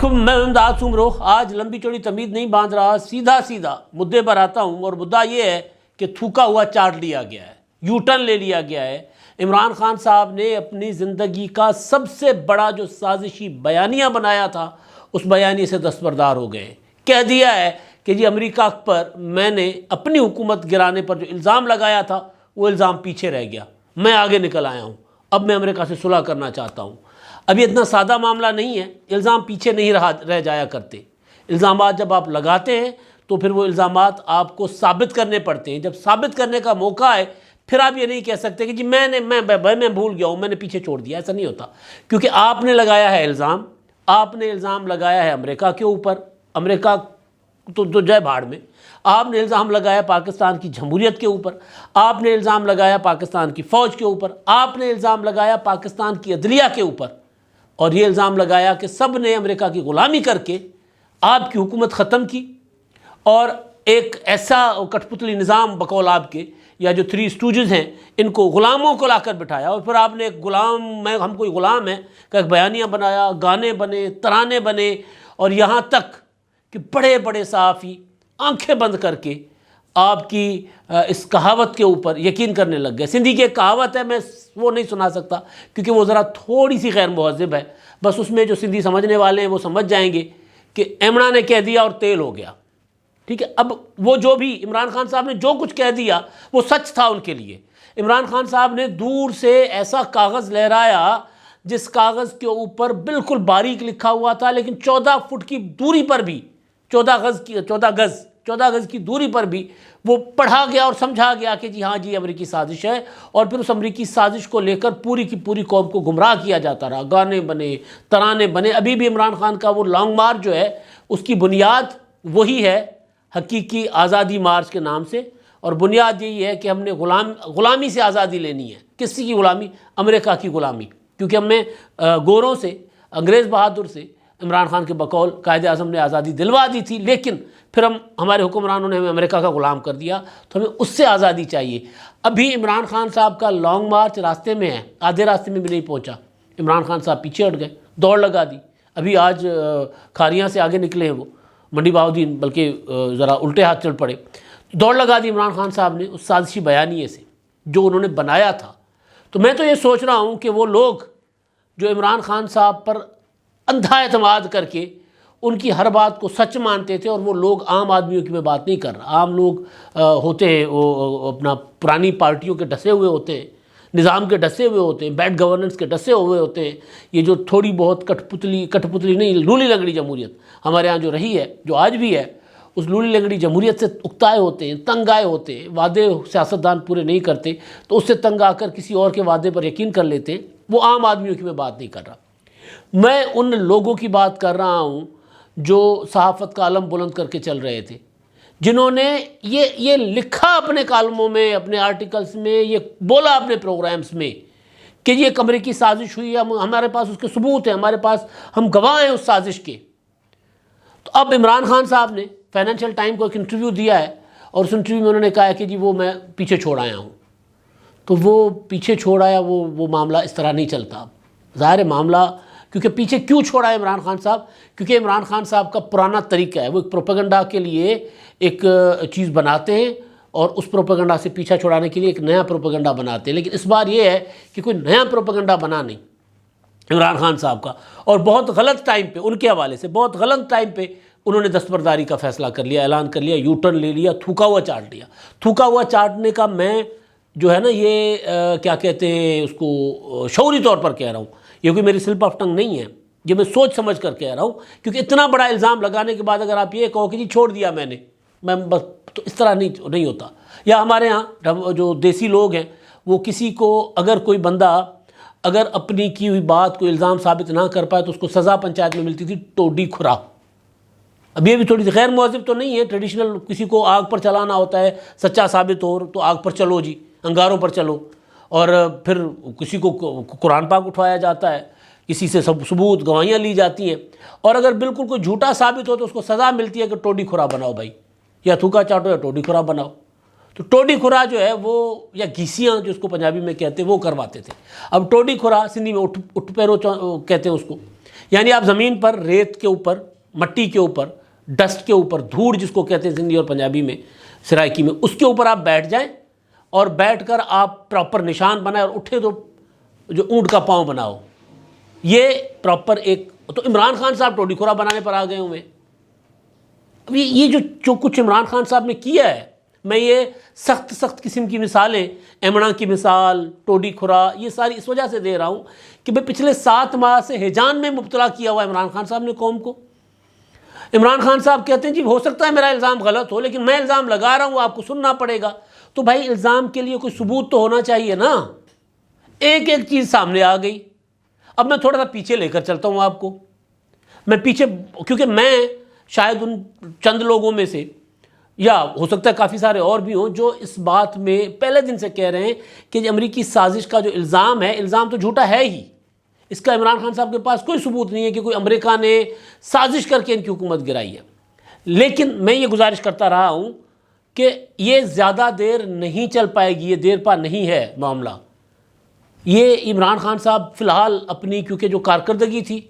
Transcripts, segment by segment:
علیکم، میں امداد سمروخ۔ آج لمبی چوڑی تمید نہیں باندھ رہا، سیدھا مدعے پر آتا ہوں، اور مدعا یہ ہے کہ تھوکا ہوا چاٹ لیا گیا ہے، یو ٹرن لے لیا گیا ہے۔ عمران خان صاحب نے اپنی زندگی کا سب سے بڑا جو سازشی بیانیہ بنایا تھا، اس بیانیے سے دستبردار ہو گئے۔ کہہ دیا ہے کہ جی امریکہ پر میں نے اپنی حکومت گرانے پر جو الزام لگایا تھا وہ الزام پیچھے رہ گیا، میں آگے نکل آیا ہوں، اب میں امریکہ سے صلح کرنا چاہتا ہوں۔ ابھی اتنا سادہ معاملہ نہیں ہے، الزام پیچھے نہیں رہ جایا کرتے۔ الزامات جب آپ لگاتے ہیں تو پھر وہ الزامات آپ کو ثابت کرنے پڑتے ہیں۔ جب ثابت کرنے کا موقع آئے پھر آپ یہ نہیں کہہ سکتے کہ جی میں بھول گیا ہوں، میں نے پیچھے چھوڑ دیا۔ ایسا نہیں ہوتا، کیونکہ آپ نے لگایا ہے الزام، آپ نے الزام لگایا ہے امریکہ کے اوپر۔ امریکہ تو جائے بھاڑ میں۔ آپ نے الزام لگایا پاکستان کی جمہوریت کے اوپر، آپ نے الزام لگایا پاکستان کی فوج کے اوپر، آپ نے الزام لگایا پاکستان کی عدلیہ کے اوپر، اور یہ الزام لگایا کہ سب نے امریکہ کی غلامی کر کے آپ کی حکومت ختم کی، اور ایک ایسا کٹ پتلی نظام بقول آپ کے، یا جو 3 اسٹوجز ہیں، ان کو غلاموں کو لا کر بٹھایا، اور پھر آپ نے ایک غلام، ہم کوئی غلام ہے کا ایک بیانیہ بنایا، گانے بنے، ترانے بنے، اور یہاں تک کہ بڑے بڑے صحافی آنکھیں بند کر کے آپ کی اس کہاوت کے اوپر یقین کرنے لگ گئے۔ سندھی کی ایک کہاوت ہے، میں وہ نہیں سنا سکتا کیونکہ وہ ذرا تھوڑی سی غیر مہذب ہے، بس اس میں جو سندھی سمجھنے والے ہیں وہ سمجھ جائیں گے کہ ایمنا نے کہہ دیا اور تیل ہو گیا۔ ٹھیک ہے، اب وہ جو بھی عمران خان صاحب نے جو کچھ کہہ دیا وہ سچ تھا ان کے لیے۔ عمران خان صاحب نے دور سے ایسا کاغذ لہرایا جس کاغذ کے اوپر بالکل باریک لکھا ہوا تھا، لیکن 14 فٹ کی دوری پر بھی، 14 گز کی دوری پر بھی وہ پڑھا گیا اور سمجھا گیا کہ جی ہاں جی امریکی سازش ہے، اور پھر اس امریکی سازش کو لے کر پوری کی پوری قوم کو گمراہ کیا جاتا رہا۔ گانے بنے، ترانے بنے۔ ابھی بھی عمران خان کا وہ لانگ مارچ جو ہے اس کی بنیاد وہی ہے، حقیقی آزادی مارچ کے نام سے، اور بنیاد یہی ہے کہ ہم نے غلامی سے آزادی لینی ہے۔ کسی کی غلامی؟ امریکہ کی غلامی، کیونکہ ہمیں گوروں سے، انگریز بہادر سے عمران خان کے بقول قائد اعظم نے آزادی دلوا دی تھی، لیکن پھر ہمارے حکمرانوں نے ہمیں امریکہ کا غلام کر دیا، تو ہمیں اس سے آزادی چاہیے۔ ابھی عمران خان صاحب کا لانگ مارچ راستے میں ہے، آدھے راستے میں بھی نہیں پہنچا۔ عمران خان صاحب پیچھے ہٹ گئے، دوڑ لگا دی۔ ابھی آج کھاریاں سے آگے نکلے ہیں وہ، منڈی بہاؤدین، بلکہ ذرا الٹے ہاتھ چل پڑے۔ دوڑ لگا دی عمران خان صاحب نے اس سازشی بیانیے سے جو انہوں نے بنایا تھا۔ تو میں تو یہ سوچ رہا ہوں کہ وہ لوگ جو عمران خان صاحب پر اندھا اعتماد کر کے ان کی ہر بات کو سچ مانتے تھے، اور وہ لوگ عام آدمیوں کی میں بات نہیں کر رہا، عام لوگ ہوتے ہیں، وہ اپنا پرانی پارٹیوں کے ڈسے ہوئے ہوتے ہیں، نظام کے ڈسے ہوئے ہوتے ہیں، بیڈ گورننس کے ڈسے ہوئے ہوتے ہیں۔ یہ جو تھوڑی بہت کٹ پتلی نہیں، لولی لنگڑی جمہوریت ہمارے ہاں جو رہی ہے، جو آج بھی ہے، اس لولی لنگڑی جمہوریت سے اکتائے ہوتے ہیں، تنگ آئے ہوتے ہیں۔ وعدے سیاستدان پورے نہیں کرتے تو اس سے تنگ آ کر کسی اور کے وعدے پر یقین کر لیتے ہیں۔ وہ عام آدمیوں کی میں بات نہیں کر رہا، میں ان لوگوں کی بات کر رہا ہوں جو صحافت کا علم بلند کر کے چل رہے تھے، جنہوں نے یہ لکھا اپنے کالموں میں، اپنے آرٹیکلز میں، یہ بولا اپنے پروگرامز میں کہ یہ ایک امریکی سازش ہوئی ہے، ہمارے پاس اس کے ثبوت ہیں، ہمارے پاس ہم گواہ ہیں اس سازش کے۔ تو اب عمران خان صاحب نے فائنینشیل ٹائم کو ایک انٹرویو دیا ہے، اور اس انٹرویو میں انہوں نے کہا ہے کہ جی وہ میں پیچھے چھوڑ آیا ہوں۔ تو وہ پیچھے چھوڑ آیا، وہ معاملہ اس طرح نہیں چلتا۔ ظاہر معاملہ، کیونکہ پیچھے کیوں چھوڑا ہے عمران خان صاحب؟ کیونکہ عمران خان صاحب کا پرانا طریقہ ہے، وہ ایک پروپیگنڈا کے لیے ایک چیز بناتے ہیں، اور اس پروپیگنڈا سے پیچھا چھڑانے کے لیے ایک نیا پروپیگنڈا بناتے ہیں۔ لیکن اس بار یہ ہے کہ کوئی نیا پروپیگنڈا بنا نہیں عمران خان صاحب کا، اور بہت غلط ٹائم پہ، ان کے حوالے سے بہت غلط ٹائم پہ انہوں نے دستبرداری کا فیصلہ کر لیا، اعلان کر لیا، یو ٹرن لے لیا، تھوکا ہوا چاٹ لیا۔ تھوکا ہوا چاٹنے کا میں جو ہے نا، یہ کیا کہتے ہیں اس کو، شعوری طور پر کہہ رہا ہوں، یہ کوئی میری سلپ آف ٹنگ نہیں ہے، یہ میں سوچ سمجھ کر کہہ رہا ہوں، کیونکہ اتنا بڑا الزام لگانے کے بعد اگر آپ یہ کہو کہ جی چھوڑ دیا میں بس، تو اس طرح نہیں ہوتا۔ یا ہمارے ہاں جو دیسی لوگ ہیں، وہ کسی کو اگر کوئی بندہ اگر اپنی کی ہوئی بات کو الزام ثابت نہ کر پائے تو اس کو سزا پنچایت میں ملتی تھی ٹوڈی کھرا۔ اب یہ بھی تھوڑی سی غیر مہذب تو نہیں ہے، ٹریڈیشنل، کسی کو آگ پر چلانا ہوتا ہے، سچا ثابت ہو تو آگ پر چلو جی، انگاروں پر چلو، اور پھر کسی کو قرآن پاک اٹھوایا جاتا ہے، کسی سے ثبوت گواہیاں لی جاتی ہیں، اور اگر بالکل کوئی جھوٹا ثابت ہو تو اس کو سزا ملتی ہے کہ ٹوڈی کھرا بناؤ بھائی، یا تھوکا چاٹو یا ٹوڈی کھرا بناؤ۔ تو ٹوڈی کھرا جو ہے وہ، یا گھیسیاں جو اس کو پنجابی میں کہتے ہیں، وہ کرواتے تھے۔ اب ٹوڈی کھرا سندھی میں اٹھ پیرو کہتے ہیں اس کو، یعنی آپ زمین پر ریت کے اوپر، مٹی کے اوپر، ڈسٹ کے اوپر، دھوڑ جس کو کہتے ہیں سندھی اور پنجابی میں، سرائکی میں، اس کے اوپر آپ بیٹھ جائیں اور بیٹھ کر آپ پراپر نشان بنائیں اور اٹھے تو جو اونٹ کا پاؤں بناؤ. یہ پراپر ایک. تو عمران خان صاحب ٹوڈی کھورا بنانے پر آ گئے ہوئے. اب یہ جو کچھ عمران خان صاحب نے کیا ہے، میں یہ سخت قسم کی مثالیں، ایمنا کی مثال، ٹوڈی کھورا، یہ ساری اس وجہ سے دے رہا ہوں کہ بھئی پچھلے 7 ماہ سے ہیجان میں مبتلا کیا ہوا عمران خان صاحب نے قوم کو. عمران خان صاحب کہتے ہیں جی ہو سکتا ہے میرا الزام غلط ہو، لیکن میں الزام لگا رہا ہوں، آپ کو سننا پڑے گا. تو بھائی الزام کے لیے کوئی ثبوت تو ہونا چاہیے نا. ایک چیز سامنے آ گئی. اب میں تھوڑا سا پیچھے لے کر چلتا ہوں آپ کو. میں پیچھے، کیونکہ میں شاید ان چند لوگوں میں سے، یا ہو سکتا ہے کافی سارے اور بھی ہوں، جو اس بات میں پہلے دن سے کہہ رہے ہیں کہ جو امریکی سازش کا جو الزام ہے، الزام تو جھوٹا ہے ہی. اس کا عمران خان صاحب کے پاس کوئی ثبوت نہیں ہے کہ کوئی امریکہ نے سازش کر کے ان کی حکومت گرائی ہے. لیکن میں یہ گزارش کرتا رہا ہوں کہ یہ زیادہ دیر نہیں چل پائے گی، یہ دیر پا نہیں ہے معاملہ. یہ عمران خان صاحب فی الحال اپنی کیونکہ جو کارکردگی تھی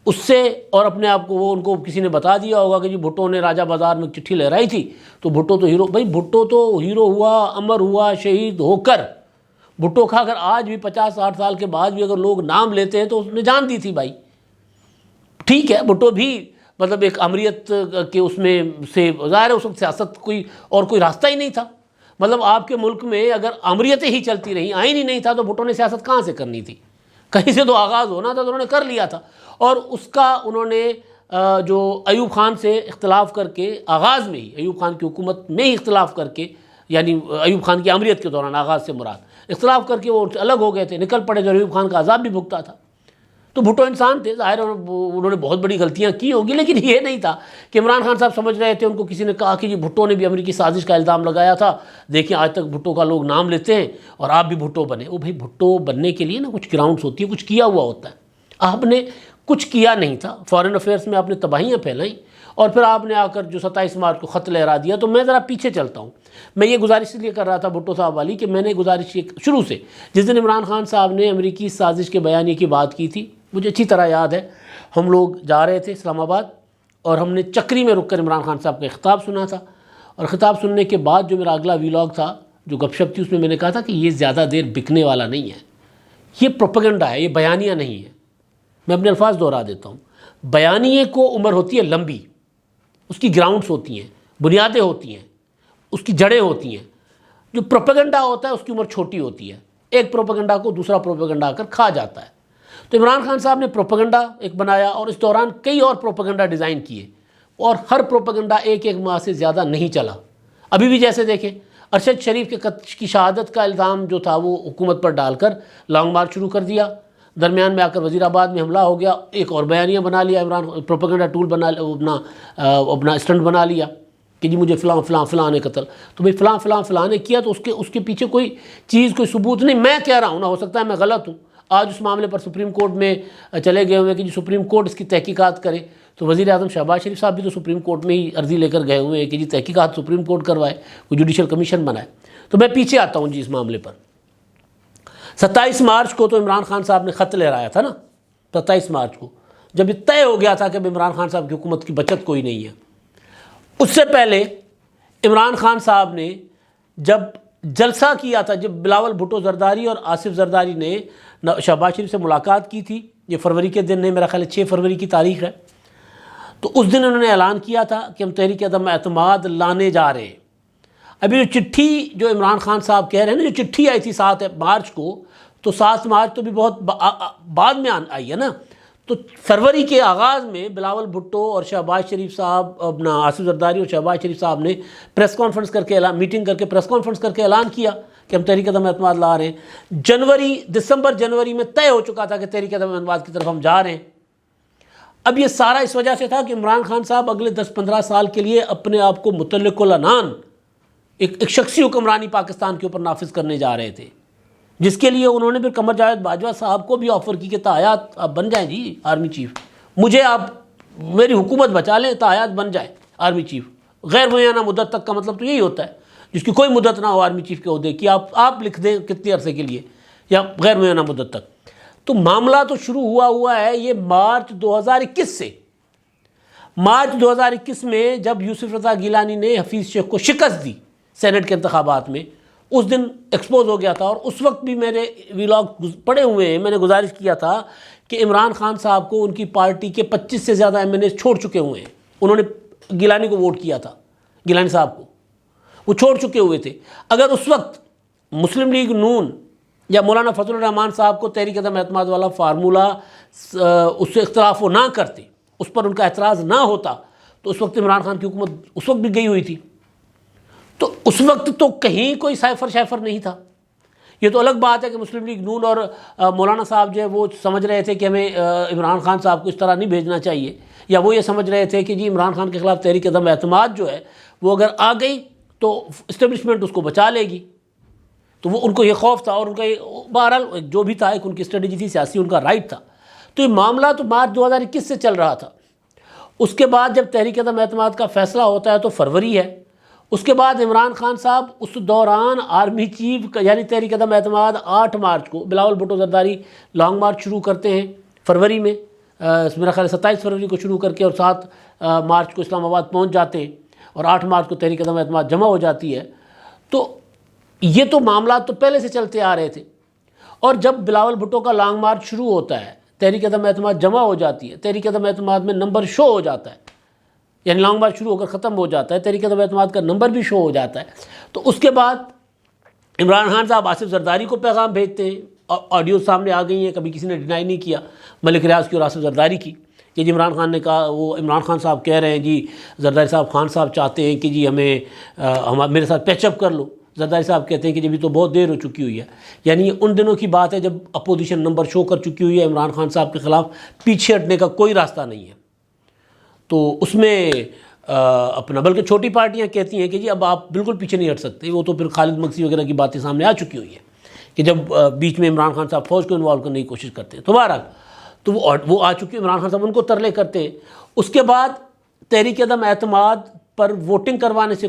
اس سے، اور اپنے آپ کو وہ ان کو کسی نے بتا دیا ہوگا کہ جی بھٹو نے راجہ بازار میں چٹھی لہرائی تھی تو بھٹو تو ہیرو. بھائی بھٹو تو ہیرو ہوا، امر ہوا، شہید ہو کر. بھٹو کا اگر آج بھی 50-60 سال کے بعد بھی اگر لوگ نام لیتے ہیں تو اس نے جان دی تھی بھائی. ٹھیک ہے، بھٹو بھی مطلب ایک امریت کے اس میں سے ظاہر ہے اس وقت سیاست کوئی راستہ ہی نہیں تھا. مطلب آپ کے ملک میں اگر امریتیں ہی چلتی رہیں، آئین ہی نہیں تھا، تو بھٹو نے سیاست کہاں سے کرنی تھی؟ کہیں سے تو آغاز ہونا تھا، تو انہوں نے کر لیا تھا. اور اس کا انہوں نے جو ایوب خان سے اختلاف کر کے آغاز میں ہی، ایوب خان کی حکومت میں ہی اختلاف کر کے، یعنی ایوب خان کی امریت کے دوران آغاز سے مراد اختلاف کر کے وہ الگ ہو گئے تھے، نکل پڑے، جو ایوب خان کا عذاب بھی بھگتا تھا. تو بھٹو انسان تھے، ظاہر انہوں نے بہت بڑی غلطیاں کی ہوگی، لیکن یہ نہیں تھا کہ عمران خان صاحب سمجھ رہے تھے، ان کو کسی نے کہا کہ جی بھٹو نے بھی امریکی سازش کا الزام لگایا تھا، دیکھیں آج تک بھٹو کا لوگ نام لیتے ہیں اور آپ بھی بھٹو بنے. وہ بھائی بھٹو بننے کے لیے نا کچھ گراؤنڈس ہوتی ہے، کچھ کیا ہوا ہوتا ہے. آپ نے کچھ کیا نہیں تھا، فارن افیئرس میں آپ نے تباہیاں پھیلائیں، اور پھر آپ نے آ کر جو 27 مارچ کو خط لہرا دیا. تو میں ذرا پیچھے چلتا ہوں. میں یہ گزارش اس لیے کر رہا تھا بھٹو صاحب والی کہ میں نے گزارش شروع سے، جس دن عمران خان صاحب نے امریکی سازش کے بیانیے کی بات کی تھی، مجھے اچھی طرح یاد ہے، ہم لوگ جا رہے تھے اسلام آباد اور ہم نے چکری میں رک کر عمران خان صاحب کا خطاب سنا تھا. اور خطاب سننے کے بعد جو میرا اگلا ویلاگ تھا، جو گپ شپ تھی، اس میں نے کہا تھا کہ یہ زیادہ دیر بکنے والا نہیں ہے، یہ پروپیگنڈا ہے، یہ بیانیہ نہیں ہے. میں اپنے الفاظ دہرا دیتا ہوں. بیانیے کو عمر ہوتی ہے لمبی، اس کی گراؤنڈز ہوتی ہیں، بنیادیں ہوتی ہیں، اس کی جڑیں ہوتی ہیں. جو پروپیگنڈا ہوتا ہے اس کی عمر چھوٹی ہوتی ہے. ایک پروپیگنڈا کو دوسرا پروپیگنڈا آ کر کھا جاتا ہے. تو عمران خان صاحب نے پروپیگنڈا ایک بنایا، اور اس دوران کئی اور پروپیگنڈا ڈیزائن کیے، اور ہر پروپیگنڈا ایک ماہ سے زیادہ نہیں چلا. ابھی بھی جیسے دیکھیں، ارشد شریف کے قتل کی شہادت کا الزام جو تھا وہ حکومت پر ڈال کر لانگ مارچ شروع کر دیا. درمیان میں آ کر وزیر آباد میں حملہ ہو گیا، ایک اور بیانیہ بنا لیا عمران، پروپیگنڈا ٹول بنا اپنا اسٹنٹ بنا لیا کہ جی مجھے فلاں نے قتل. تو بھئی فلاں نے کیا، تو اس کے پیچھے کوئی چیز، کوئی ثبوت نہیں. میں کہہ رہا ہوں نا، ہو سکتا ہے میں غلط ہوں. آج اس معاملے پر سپریم کورٹ میں چلے گئے ہوئے کہ جی سپریم کورٹ اس کی تحقیقات کرے. تو وزیر اعظم شہباز شریف صاحب بھی تو سپریم کورٹ میں ہی عرضی لے کر گئے ہوئے ہیں کہ جی تحقیقات سپریم کورٹ کروائے، کوئی جوڈیشل کمیشن بنائے. تو میں پیچھے آتا ہوں جی اس معاملے پر. 27 مارچ کو تو عمران خان صاحب نے خط لہرایا تھا نا، 27 مارچ کو، جب یہ طے ہو گیا تھا کہ عمران خان صاحب کی حکومت کی بچت کوئی نہیں ہے. اس سے پہلے عمران خان صاحب نے جب جلسہ کیا تھا، جب بلاول بھٹو زرداری اور آصف زرداری نے شہباز شریف سے ملاقات کی تھی، یہ فروری کے دن ہے، میرا خیال ہے 6 فروری کی تاریخ ہے. تو اس دن انہوں نے اعلان کیا تھا کہ ہم تحریک عدم اعتماد لانے جا رہے ہیں. ابھی جو چٹھی جو عمران خان صاحب کہہ رہے ہیں نا، جو چٹھی آئی تھی 7 مارچ کو، تو 7 مارچ تو بھی بہت بعد میں آئی ہے نا. تو فروری کے آغاز میں بلاول بھٹو اور شہباز شریف صاحب، اپنا آصف زرداری اور شہباز شریف صاحب نے پریس کانفرنس کر کے میٹنگ کر کے پریس کانفرنس کر کے اعلان کیا کہ ہم تحریک عدم اعتماد لا رہے ہیں. دسمبر جنوری میں طے ہو چکا تھا کہ تحریک عدم اعتماد کی طرف ہم جا رہے ہیں. اب یہ سارا اس وجہ سے تھا کہ عمران خان صاحب اگلے 10-15 سال کے لیے اپنے آپ کو مطلق العنان ایک شخصی حکمرانی پاکستان کے اوپر نافذ کرنے جا رہے تھے، جس کے لیے انہوں نے پھر قمر جاوید باجوہ صاحب کو بھی آفر کی کہ تاحیات آپ بن جائیں جی آرمی چیف، مجھے آپ میری حکومت بچا لیں، تاحیات بن جائیں آرمی چیف. غیر معینہ مدت تک کا مطلب تو یہی ہوتا ہے، جس کی کوئی مدت نہ ہو آرمی چیف کے عہدے کی، آپ لکھ دیں کتنے عرصے کے لیے، یا غیر معینہ مدت تک. تو معاملہ تو شروع ہوا ہے یہ مارچ 2021 سے. مارچ 2021 میں جب یوسف رضا گیلانی نے حفیظ شیخ کو شکست دی سینٹ کے انتخابات میں، اس دن ایکسپوز ہو گیا تھا. اور اس وقت بھی میرے ویلاگ پڑے ہوئے ہیں، میں نے گزارش کیا تھا کہ عمران خان صاحب کو ان کی پارٹی کے 25 سے زیادہ ایم این اے چھوڑ چکے ہوئے ہیں. انہوں نے گیلانی کو ووٹ کیا تھا، گیلانی صاحب کو وہ چھوڑ چکے ہوئے تھے. اگر اس وقت مسلم لیگ نون یا مولانا فضل الرحمان صاحب کو تحریک عدم اعتماد والا فارمولہ اس سے اختلاف وہ نہ کرتے، اس پر ان کا اعتراض نہ ہوتا، تو اس وقت عمران خان کی حکومت اس وقت بھی گئی ہوئی تھی. تو اس وقت تو کہیں کوئی سائفر شائفر نہیں تھا. یہ تو الگ بات ہے کہ مسلم لیگ نون اور مولانا صاحب جو ہے وہ سمجھ رہے تھے کہ ہمیں عمران خان صاحب کو اس طرح نہیں بھیجنا چاہیے، یا وہ یہ سمجھ رہے تھے کہ جی عمران خان کے خلاف تحریک عدم اعتماد جو ہے وہ اگر آ گئی تو اسٹیبلشمنٹ اس کو بچا لے گی. تو وہ ان کو یہ خوف تھا، اور ان کا بہرحال جو بھی تھا ایک ان کی اسٹریٹجی تھی سیاسی، ان کا رائٹ تھا. تو یہ معاملہ تو مارچ 2021 سے چل رہا تھا. اس کے بعد جب تحریک عدم اعتماد کا فیصلہ ہوتا ہے تو فروری ہے. اس کے بعد عمران خان صاحب اس دوران آرمی چیف کا یعنی تحریک عدم اعتماد 8 مارچ کو بلاول بھٹو زرداری لانگ مارچ شروع کرتے ہیں فروری میں، میرا خیال 27 فروری کو شروع کر کے، اور 7 مارچ کو اسلام آباد پہنچ جاتے ہیں، اور 8 مارچ کو تحریک عدم اعتماد جمع ہو جاتی ہے. تو یہ تو معاملات تو پہلے سے چلتے آ رہے تھے. اور جب بلاول بھٹو کا لانگ مارچ شروع ہوتا ہے، تحریک عدم اعتماد جمع ہو جاتی ہے، تحریک عدم اعتماد میں نمبر شو ہو جاتا ہے، یعنی لانگ مارچ شروع ہو کر ختم ہو جاتا ہے، تحریک عدم اعتماد کا نمبر بھی شو ہو جاتا ہے. تو اس کے بعد عمران خان صاحب آصف زرداری کو پیغام بھیجتے ہیں، اور آڈیو سامنے آ گئی ہیں، کبھی کسی نے ڈینائی نہیں کیا ملک ریاض کی اور آصف زرداری کی، کہ جی عمران خان نے کہا، وہ عمران خان صاحب کہہ رہے ہیں جی زرداری صاحب خان صاحب چاہتے ہیں کہ جی ہمیں میرے ساتھ پیچ اپ کر لو. زرداری صاحب کہتے ہیں کہ جب بھی تو بہت دیر ہو چکی ہوئی ہے. یعنی ان دنوں کی بات ہے جب اپوزیشن نمبر شو کر چکی ہوئی ہے، عمران خان صاحب کے خلاف پیچھے ہٹنے کا کوئی راستہ نہیں ہے. تو اس میں اپنا بلکہ چھوٹی پارٹیاں کہتی ہیں کہ جی اب آپ بالکل پیچھے نہیں ہٹ سکتے. وہ تو پھر خالد مگسی وغیرہ کی باتیں سامنے آ چکی ہوئی ہیں کہ جب بیچ میں عمران خان صاحب فوج کو انوالو کرنے کی کوشش کرتے ہیں. تو بہرحال تو وہ آ چکی، عمران خان صاحب ان کو ترلے کرتے ہیں. اس کے بعد تحریک عدم اعتماد پر ووٹنگ کروانے سے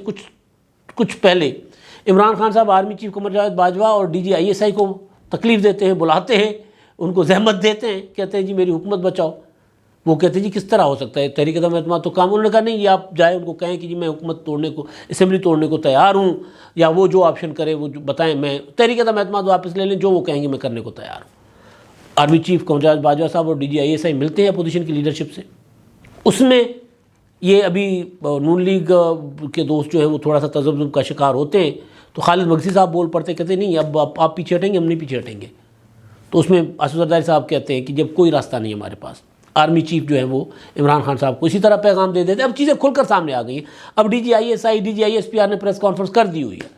کچھ پہلے عمران خان صاحب آرمی چیف قمر جاوید باجوہ اور ڈی جی آئی ایس آئی کو تکلیف دیتے ہیں، بلاتے ہیں، ان کو زحمت دیتے ہیں، کہتے ہیں جی میری حکومت بچاؤ. وہ کہتے ہیں جی کس طرح ہو سکتا ہے، تحریک عدم اعتماد تو کام. انہوں نے کہا نہیں، یہ آپ جائیں ان کو کہیں کہ جی میں حکومت توڑنے کو، اسمبلی توڑنے کو تیار ہوں، یا وہ جو آپشن کرے وہ جو بتائیں، میں تحریک عدم اعتماد واپس لے لیں، جو وہ کہیں گے میں کرنے کو تیار ہوں. آرمی چیف قمر جاوید باجوہ صاحب اور ڈی جی آئی ایس آئی ملتے ہیں اپوزیشن کی لیڈرشپ سے. اس میں یہ ابھی نون لیگ کے دوست جو ہیں وہ تھوڑا سا تذبذب کا شکار ہوتے ہیں. تو خالد مگسی صاحب بول پڑتے، کہتے نہیں اب آپ پیچھے ہٹیں گے، ہم نہیں پیچھے ہٹیں گے. تو اس میں آصف زرداری صاحب کہتے ہیں کہ جب کوئی راستہ نہیں ہمارے پاس. آرمی چیف جو ہے وہ عمران خان صاحب کو اسی طرح پیغام دے دیتے. اب چیزیں کھل کر سامنے آ گئی ہیں. اب D G I S I, D G I S P R نے پریس کانفرنس کر دی ہوئی ہے.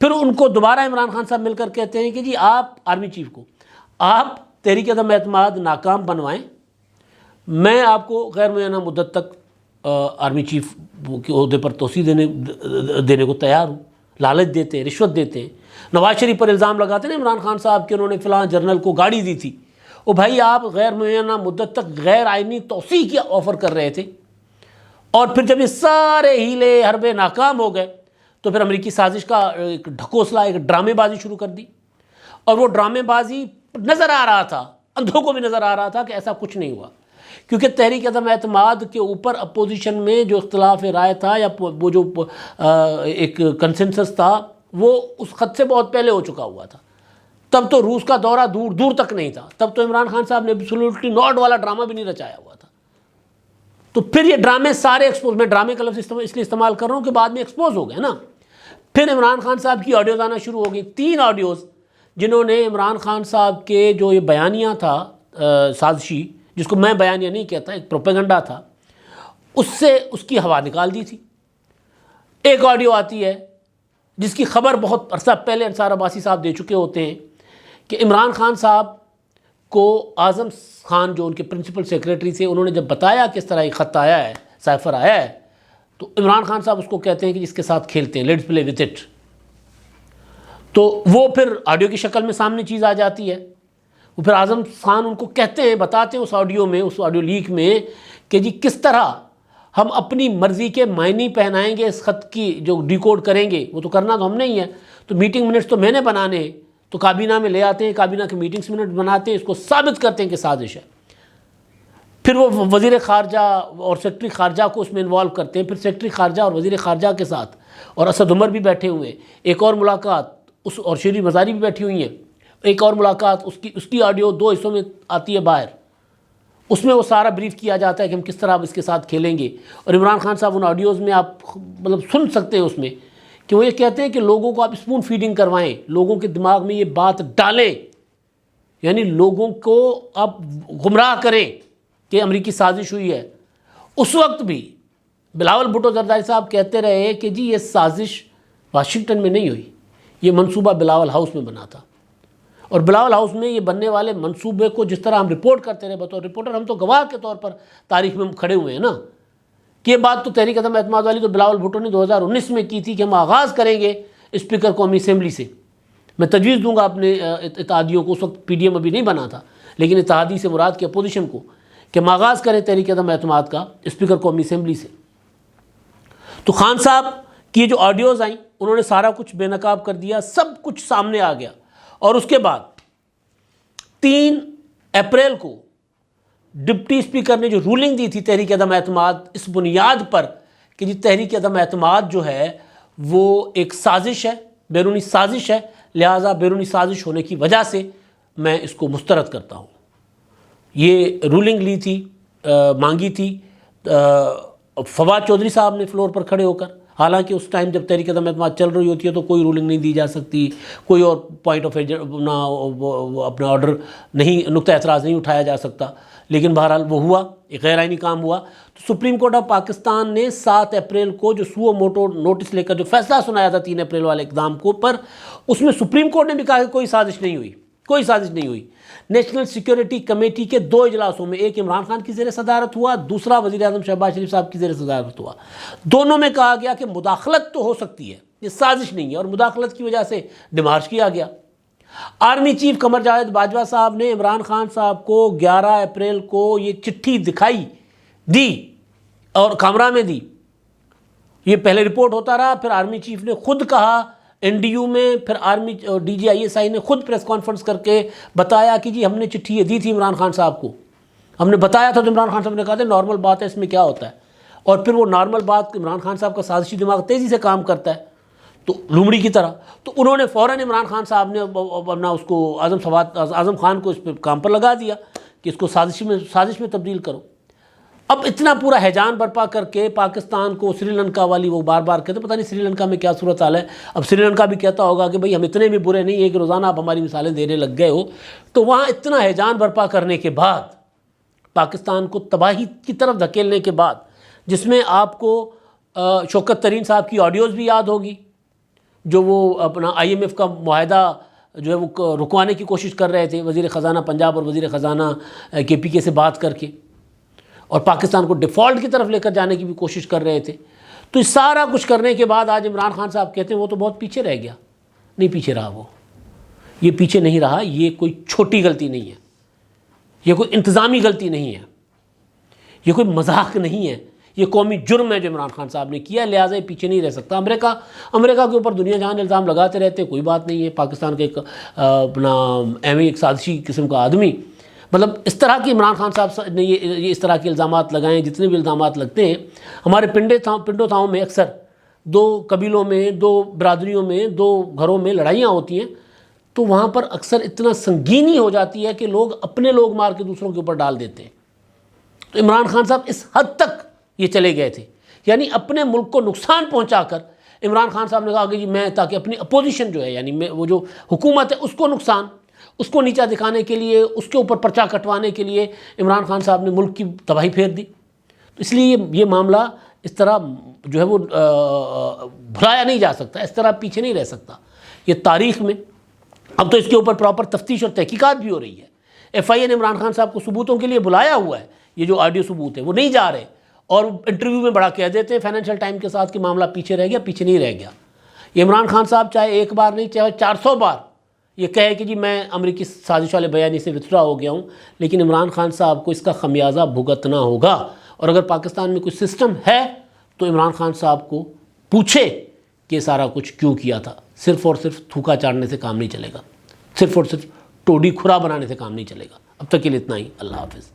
پھر ان کو دوبارہ عمران خان صاحب مل کر کہتے ہیں کہ جی آپ آرمی چیف کو آپ تحریک عدم اعتماد ناکام بنوائیں، میں آپ کو غیر معینہ مدت تک آرمی چیف کے عہدے پر توسیع دینے کو تیار ہوں. لالچ دیتے ہیں، رشوت دیتے ہیں. نواز شریف پر الزام لگاتے ہیں عمران خان صاحب کہ انہوں نے فلاں جنرل کو گاڑی دی تھی. او بھائی آپ غیر معینہ مدت تک غیر آئینی توسیع کی آفر کر رہے تھے، اور پھر جب یہ سارے ہیلے حربے ناکام ہو گئے تو پھر امریکی سازش کا ایک ڈھکوسلا، ایک ڈرامے بازی شروع کر دی. اور وہ ڈرامے بازی نظر آ رہا تھا، اندھوں کو بھی نظر آ رہا تھا کہ ایسا کچھ نہیں ہوا، کیونکہ تحریک عدم اعتماد کے اوپر اپوزیشن میں جو اختلاف رائے تھا یا وہ جو ایک کنسنسس تھا وہ اس خط سے بہت پہلے ہو چکا ہوا تھا. تب تو روس کا دورہ دور دور تک نہیں تھا. تب تو عمران خان صاحب نے ایبسولوٹلی ناٹ والا ڈرامہ بھی نہیں رچایا ہوا تھا. تو پھر یہ ڈرامے سارے ایکسپوز، میں ڈرامے کا لفظ اس لیے استعمال کر رہا ہوں کہ بعد میں ایکسپوز ہو گئے نا. پھر عمران خان صاحب کی آڈیوز آنا شروع ہو گئی. 3 آڈیوز جنہوں نے عمران خان صاحب کے جو یہ بیانیہ تھا سازشی، جس کو میں بیانیہ نہیں کہتا، ایک پروپیگنڈا تھا، اس سے اس کی ہوا نکال دی تھی. ایک آڈیو آتی ہے جس کی خبر بہت عرصہ پہلے انصار عباسی صاحب دے چکے ہوتے ہیں کہ عمران خان صاحب کو اعظم خان جو ان کے پرنسپل سیکریٹری تھے، انہوں نے جب بتایا کہ اس طرح ایک خط آیا ہے، سائفر آیا ہے، تو عمران خان صاحب اس کو کہتے ہیں کہ جس کے ساتھ کھیلتے ہیں، لیٹس پلے وتھ اٹ. تو وہ پھر آڈیو کی شکل میں سامنے چیز آ جاتی ہے. وہ پھر اعظم خان ان کو کہتے ہیں، بتاتے ہیں اس آڈیو میں، اس آڈیو لیک میں، کہ جی کس طرح ہم اپنی مرضی کے معنی پہنائیں گے اس خط کی، جو ڈیکوڈ کریں گے، وہ تو کرنا تو ہم نہیں ہے، تو میٹنگ منٹس تو میں نے بنانے ہیں، تو کابینہ میں لے آتے ہیں، کابینہ کی میٹنگز منٹ بناتے ہیں، اس کو ثابت کرتے ہیں کہ سازش ہے، پھر وہ وزیر خارجہ اور سیکرٹری خارجہ کو اس میں انوالو کرتے ہیں، پھر سیکرٹری خارجہ اور وزیر خارجہ کے ساتھ اور اسد عمر بھی بیٹھے ہوئے ہیں، ایک اور ملاقات اور شیریں مزاری بھی بیٹھی ہوئی ہیں، ایک اور ملاقات اس کی آڈیو 2 حصوں میں آتی ہے باہر، اس میں وہ سارا بریف کیا جاتا ہے کہ ہم کس طرح اس کے ساتھ کھیلیں گے، اور عمران خان صاحب ان آڈیوز میں آپ مطلب سن سکتے ہیں اس میں کہ وہ یہ کہتے ہیں کہ لوگوں کو آپ اسپون فیڈنگ کروائیں، لوگوں کے دماغ میں یہ بات ڈالیں، یعنی لوگوں کو آپ گمراہ کریں کہ امریکی سازش ہوئی ہے۔ اس وقت بھی بلاول بھٹو زرداری صاحب کہتے رہے کہ جی یہ سازش واشنگٹن میں نہیں ہوئی، یہ منصوبہ بلاول ہاؤس میں بنا تھا، اور بلاول ہاؤس میں یہ بننے والے منصوبے کو جس طرح ہم رپورٹ کرتے رہے بطور رپورٹر، ہم تو گواہ کے طور پر تاریخ میں کھڑے ہوئے ہیں نا، کہ یہ بات تو تحریک عدم اعتماد والی تو بلاول بھٹو نے 2019 میں کی تھی کہ ہم آغاز کریں گے اسپیکر قومی اسمبلی سے، میں تجویز دوں گا اپنے اتحادیوں کو، اس وقت پی ڈی ایم ابھی نہیں بنا تھا، لیکن اتحادی سے مراد کی اپوزیشن کو، کہ ہم آغاز کریں تحریک عدم اعتماد کا اسپیکر قومی اسمبلی سے۔ تو خان صاحب کی یہ جو آڈیوز آئیں انہوں نے سارا کچھ بے نقاب کر دیا، سب کچھ سامنے آ گیا، اور اس کے بعد 3 اپریل کو ڈپٹی اسپیکر نے جو رولنگ دی تھی تحریک عدم اعتماد اس بنیاد پر کہ جی تحریک عدم اعتماد جو ہے وہ ایک سازش ہے، بیرونی سازش ہے، لہٰذا بیرونی سازش ہونے کی وجہ سے میں اس کو مسترد کرتا ہوں، یہ رولنگ لی تھی، مانگی تھی فواد چودھری صاحب نے فلور پر کھڑے ہو کر، حالانکہ اس ٹائم جب تحریک عدم اعتماد چل رہی ہوتی ہے تو کوئی رولنگ نہیں دی جا سکتی، کوئی اور پوائنٹ آف اپنا آرڈر نہیں، نقطہ اعتراض نہیں اٹھایا جا سکتا، لیکن بہرحال وہ ہوا، ایک غیر آئینی کام ہوا۔ تو سپریم کورٹ آف پاکستان نے 7 اپریل کو جو سو موٹو نوٹس لے کر جو فیصلہ سنایا تھا 3 اپریل والے اقدام کو پر، اس میں سپریم کورٹ نے بھی کہا کہ کوئی سازش نہیں ہوئی، کوئی سازش نہیں ہوئی۔ نیشنل سیکیورٹی کمیٹی کے 2 اجلاسوں میں، ایک عمران خان کی زیر صدارت ہوا، دوسرا وزیر اعظم شہباز شریف صاحب کی زیر صدارت ہوا، دونوں میں کہا گیا کہ مداخلت تو ہو سکتی ہے، یہ سازش نہیں ہے، اور مداخلت کی وجہ سے ڈیمارچ کیا گیا۔ آرمی چیف قمر جاوید باجوہ صاحب نے عمران خان صاحب کو 11 اپریل کو یہ چٹھی دکھائی دی اور کیمرہ میں دی، یہ پہلے رپورٹ ہوتا رہا، پھر آرمی چیف نے خود کہا این ڈی یو میں، پھر army D G I S I نے خود پریس کانفرنس کر کے بتایا کہ جی ہم نے چٹھی یہ دی تھی عمران خان صاحب کو، ہم نے بتایا تھا، تو عمران خان صاحب نے کہا تھا نارمل بات ہے، اس میں کیا ہوتا ہے، اور پھر وہ نارمل بات عمران خان صاحب کا سازشی دماغ تیزی سے کام کرتا ہے تو لومڑی کی طرح، تو انہوں نے فوراً عمران خان صاحب نے اپنا اس کو اعظم خان کو اس پہ کام پر لگا دیا کہ اس کو سازش میں تبدیل کرو۔ اب اتنا پورا ہیجان برپا کر کے پاکستان کو سری لنکا والی وہ بار بار کہتے، پتہ نہیں سری لنکا میں کیا صورتحال ہے، اب سری لنکا بھی کہتا ہوگا کہ بھئی ہم اتنے بھی برے نہیں ہیں کہ روزانہ آپ ہماری مثالیں دینے لگ گئے ہو، تو وہاں اتنا ہیجان برپا کرنے کے بعد پاکستان کو تباہی کی طرف دھکیلنے کے بعد، جس میں آپ کو شوکت ترین صاحب کی آڈیوز بھی یاد ہوگی جو وہ اپنا آئی ایم ایف کا معاہدہ جو ہے وہ رکوانے کی کوشش کر رہے تھے، وزیر خزانہ پنجاب اور وزیر خزانہ کے پی کے سے بات کر کے، اور پاکستان کو ڈیفالٹ کی طرف لے کر جانے کی بھی کوشش کر رہے تھے۔ تو اس سارا کچھ کرنے کے بعد آج عمران خان صاحب کہتے ہیں وہ تو بہت پیچھے رہ گیا، نہیں پیچھے رہا، وہ یہ پیچھے نہیں رہا، یہ کوئی چھوٹی غلطی نہیں ہے، یہ کوئی انتظامی غلطی نہیں ہے، یہ کوئی مذاق نہیں ہے، یہ قومی جرم ہے جو عمران خان صاحب نے کیا، لہٰذا یہ پیچھے نہیں رہ سکتا۔ امریکہ کے اوپر دنیا جہان الزام لگاتے رہتے، کوئی بات نہیں ہے، پاکستان کے ایک اپنا ایک سازشی قسم کا آدمی، مطلب اس طرح کی عمران خان صاحب نے یہ اس طرح کے الزامات لگائیں، جتنے بھی الزامات لگتے ہیں ہمارے پنڈوں تھاؤں میں اکثر 2 قبیلوں میں، 2 برادریوں میں، 2 گھروں میں لڑائیاں ہوتی ہیں، تو وہاں پر اکثر اتنا سنگینی ہو جاتی ہے کہ لوگ اپنے لوگ مار کے دوسروں کے اوپر ڈال دیتے ہیں۔ تو عمران خان صاحب اس حد تک یہ چلے گئے تھے، یعنی اپنے ملک کو نقصان پہنچا کر عمران خان صاحب نے کہا کہ جی میں تاکہ اپنی اپوزیشن جو ہے، یعنی وہ جو حکومت ہے اس کو نقصان، اس کو نیچا دکھانے کے لیے، اس کے اوپر پرچہ کٹوانے کے لیے عمران خان صاحب نے ملک کی تباہی پھیر دی۔ تو اس لیے یہ معاملہ اس طرح جو ہے وہ بھلایا نہیں جا سکتا، اس طرح پیچھے نہیں رہ سکتا، یہ تاریخ میں اب تو اس کے اوپر پراپر تفتیش اور تحقیقات بھی ہو رہی ہے۔ ایف آئی اے نے عمران خان صاحب کو ثبوتوں کے لیے بلایا ہوا ہے، یہ جو آڈیو ثبوت ہے وہ نہیں جا رہے، اور انٹرویو میں بڑا کہہ دیتے ہیں فائنینشیل ٹائم کے ساتھ کہ معاملہ پیچھے رہ گیا، پیچھے نہیں رہ گیا۔ یہ عمران خان صاحب چاہے ایک بار نہیں، چاہے 400 بار یہ کہے کہ جی میں امریکی سازش والے بیانی سے وتھڈرا ہو گیا ہوں، لیکن عمران خان صاحب کو اس کا خمیازہ بھگتنا ہوگا، اور اگر پاکستان میں کوئی سسٹم ہے تو عمران خان صاحب کو پوچھے کہ سارا کچھ کیوں کیا تھا، صرف اور صرف تھوکا چاڑنے سے کام نہیں چلے گا۔ صرف اور صرف ٹوڈی کھرا بنانے سے کام نہیں چلے گا۔ اب تک کے لیے اتنا ہی، اللہ حافظ۔